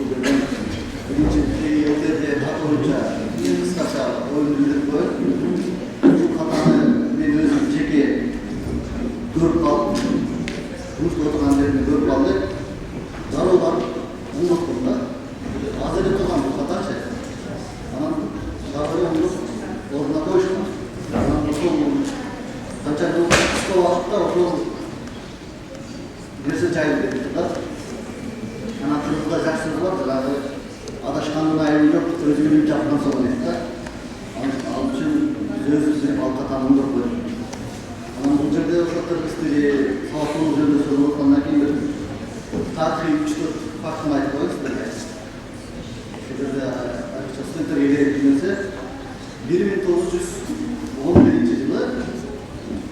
birinchi yillarda qatnashuvchi qisqacha o'yin bildirib qo'yib, shu xatoni men o'zim jeki ko'rib qoldim. Turmushda o'tirganlarimni ko'rib qoldim. Zarurlar undoq bo'ldi. Hozir turgan bu xatochi. Anam zarur undoq o'rnuna qo'yishgan. Anam qancha qisqa vaqtda o'sha narsa joyga berdilar. Ana qizda yaxshi so'z bor, adashgandan ayrim yo'q, o'zini yapgan so'zda. Onun için özümüzün halka tanımdır bu. Ama bu жерде o'sha qirg'iz tili savob o'zini so'zlayotgandan keyin tarixiy 3-4 faktni aytib qo'yasizlarga. Shu yerda aytishcha sentrga kelganda 1911-yili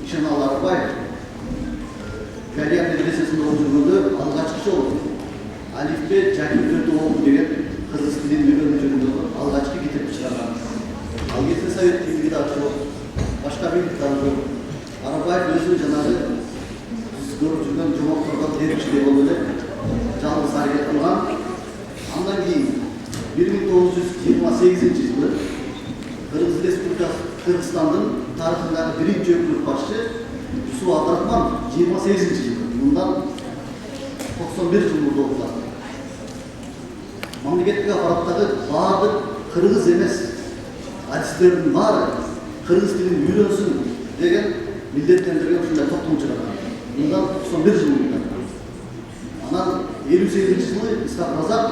Ishonalari boy Galiya medresasida o'qiganda alg'achqi bo'ldi. Alifbe Jakir To'to'g'u degan qirg'iz tilini o'rganishda alg'achqi ketib chiqargan. Algesi Sovet tilida açıyor, başka bir kitabı. Arabayı özü canarı, görüntüden cumhurbaşkanı dervişliği oldu. Canlı hareket kılan. Ondan keyin 1928 yılı Kırgız Respublikası Kırgızistan'ın tarixindagi birinchi ökülük başçı Yusuf Abdurahman 28 yılı. Bundan 91 yıl burada oldular. Mamleketlik aparatları bağırdı, Kırgız emes. Hadislerin var, Kırgız dilini öğrensin degen milletlendirgen şunday toplum çıkargan. Bundan 91 yıl oldu. Anan 58 yılı İshak Razak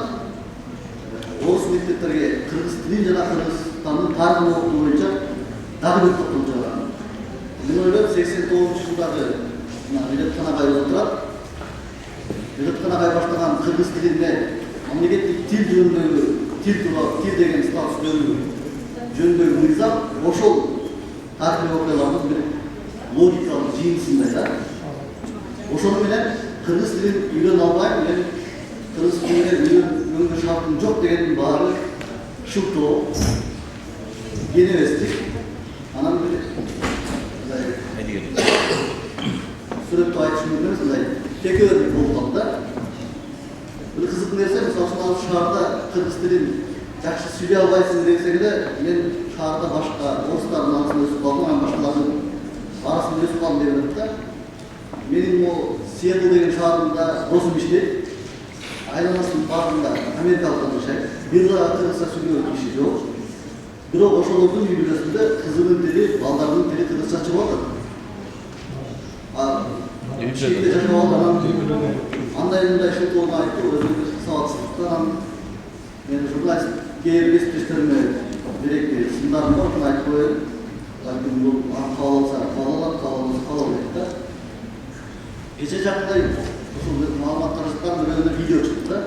Oğuz mektetlerge Kırgız dilini jana Kırgızstandın tarihini okuduğu boyunca daha bir toplum çıkargan. Ben oylap 89 yıldagi Milatkanaga oturap, Milatkanaga başlagan Kırgız dilinde mamleketlik til jönündögi til degen status жөндегі мыйзам ошол тарихи окуялардын бир логикалык жыйынтысындай да. Ошону менен кыргыз тилин үйрөнө албайм, мен кыргыз тилине үйрөнгөнгө шартым жок дегендин баары шылтоо, кенебестик. Анан бир сүрөттү айтышым мүмкүн эмес, мындай текебердик болуп калды да. Бир кызык нерсе, мисалы үчүн шаарда кыргыз тилин жақсы сөйлей албайсың десе де, мен шаарда башка орыстардын арасында өсүп калдым, анан башкалардын арасында өсүп калдым деп атат да. Менин Сиэтл деген шаарымда досум иштейт. Айланасынын бардында америкалыктар жашайт. Бир да кыргызча сүйлөгөн киши жок. Бирок ошолордун үй бүлөсүндө кызынын тили, балдардын тили кыргызча чыгып атат. Шетте жашап алган андай мындай шылтоону айтты, өзүнүн сабатсыздыктан мен журналист кейбір директор сындарын бар, bunu айтып қояйын. Бәлкім бұл қабыл алса, қабыл да. Кеше жақындай маалыматтар жазған біреуіне видео шықты да.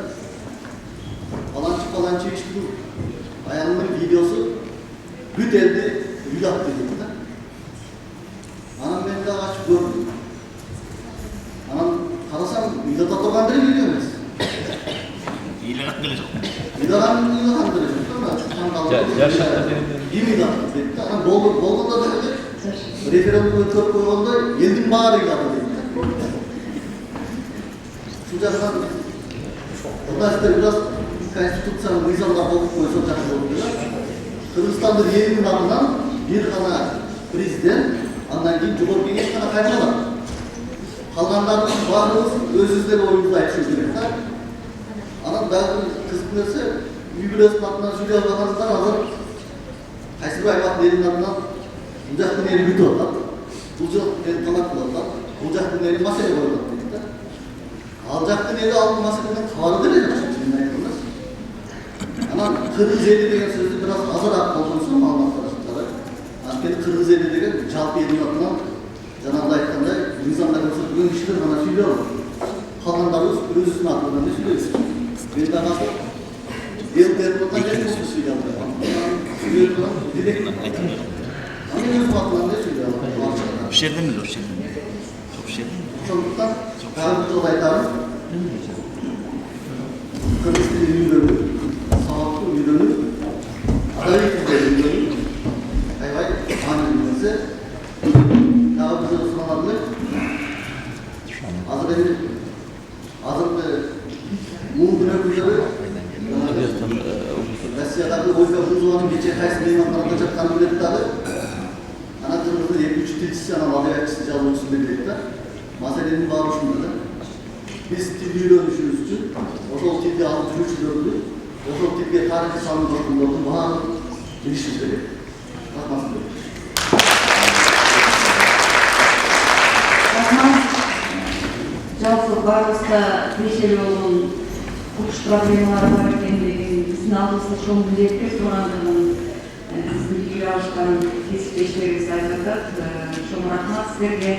Паланчы иштің аялының видеосы бүт елді үйлап деген да. Анан мен де ашып көрдім. Анан қарасам, үйлата тұрғандыр видео емес. Үйлағандыры жоқ. Үйлағандыры жоқ. Болғанда да референдум өткөрүп койгондо элдин баары ыйлады дейт. Ушул жактан журналисттер бир аз конституциянын мыйзамдарын окуп койсо жакшы болот да. Кыргызстандын элинин атынан бир гана президент, андан кийин жогорку кеңеш гана кайрылат. Калгандардын баардыгыбыз өзүбүздүн оюбузду айтышыбыз керек да. Анан дагы кызык нерсе, үй бүлөсүнүн атынан сүйлөй албагандар азыр кайсы бир аймактын элинин атынан бул жактын эли бүтүп атат, бул жактын эли талап кылып атат, бул жактын эли маселе коюп атат дейт да. Ал жактын эли ал маселеден кабары деле жок, чынын айтканда. Анан кыргыз эли деген сөздү бир аз азыраак колдонсо маалыматтар арасында. Анткени кыргыз эли деген жалпы элдин атынан жанагындай айткандай мыйзамда көрсөтүлгөн кишилер гана сүйлөй алат. Калгандарыбыз өзүбүздүн атынан эле сүйлөйбүз. Мен дагы ел берботтан жерде сүйлөй албайм. Bir şey demiyor, bir şey demiyor. Çok bir şey demiyor. Sonuçta daha olayların Kırgız dili ürünü, sağlıklı ürünü, adalet ürünü, hayvay anlamımızı daha bize ısmarlandı. Azırda Muğdun öküzleri меймандың кече кайсы меймандарда жатканын билет дагы. Ана Кыргыздын 2-3 тилчиси, ана мадыячысы, жазуучусу билет да. Маселенин баары ушунда да. Биз тилди үйрөнүшүбүз үчүн ошол тилди алып жүрүүчүлөрдү, ошол тилге тарыхый салымдардын баарын билишибиз керек. Рахмат. Жалпы баарыбызга тиешелүү болгон курч проблемалары бар экендигин, биздин алдыбызда чоң милдеттер тургандыгын биздин билип алышкан кесиптештерибиз айтып атат. Чоң рахмат силерге.